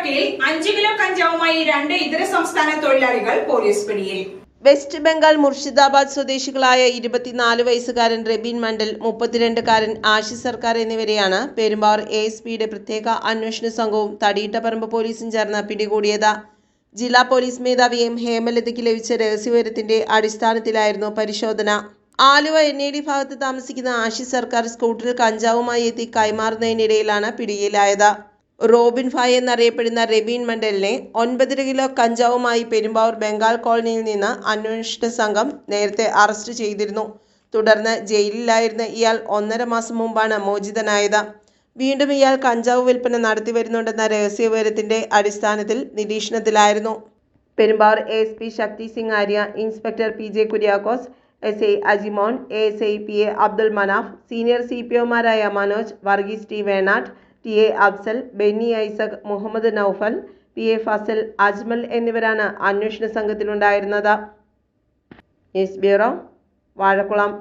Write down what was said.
കർണാടകയിൽ 5 കിലോ കഞ്ചാവുമായി 2 ഇതര സംസ്ഥാന തൊഴിലാളികൾ പോലീസ് പിടിയിൽ. വെസ്റ്റ് ബംഗാൾ മുർഷിദാബാദ് സ്വദേശികളായ 24 വയസ്സുകാരൻ റെബിൻ മണ്ഡൽ, 32കാരൻ ആശിഷ് സർക്കാർ എന്നിവരെയാണ് പെരുമ്പാവൂർ ASPയുടെ പ്രത്യേക അന്വേഷണ സംഘവും തടിയിട്ടപ്പറമ്പ് പോലീസും ചേർന്ന് പിടികൂടിയത്. ജില്ലാ പോലീസ് മേധാവി M. ഹേമലതയ്ക്ക് ലഭിച്ച രഹസ്യവിവരത്തിന്റെ അടിസ്ഥാനത്തിലായിരുന്നു പരിശോധന. ആലുവ NAD ഭാഗത്ത് താമസിക്കുന്ന ആശിഷ് സർക്കാർ സ്കൂട്ടറിൽ കഞ്ചാവുമായി എത്തി കൈമാറുന്നതിനിടയിലാണ് പിടിയിലായത്. റോബിൻ ഭായ് എന്നറിയപ്പെടുന്ന റെബിൻ മണ്ഡലിനെ 9.5 കിലോ കഞ്ചാവുമായി പെരുമ്പാവൂർ ബംഗാൾ കോളനിയിൽ നിന്ന് അന്വേഷണ സംഘം നേരത്തെ അറസ്റ്റ് ചെയ്തിരുന്നു. തുടർന്ന് ജയിലിലായിരുന്ന ഇയാൾ 1.5 മാസം മുമ്പാണ് മോചിതനായത്. വീണ്ടും ഇയാൾ കഞ്ചാവ് വിൽപ്പന നടത്തിവരുന്നുണ്ടെന്ന രഹസ്യവിവരത്തിന്റെ അടിസ്ഥാനത്തിൽ നിരീക്ഷണത്തിലായിരുന്നു. Perumbavoor ASP Shakti Singh Arya, inspector PJ Kuriakose, SI Ajimon, ASI PA Abdul Manaf, senior CPOമാരായ Manoj, Varghese T. Venat, TA Afsal, Benny Isaac, Muhammad Naufal, PA Fasal, Ajmal എന്നിവരാണ് അന്വേഷണ സംഘത്തിലുണ്ടായിരുന്നത്. News bureau, Vazhakulam.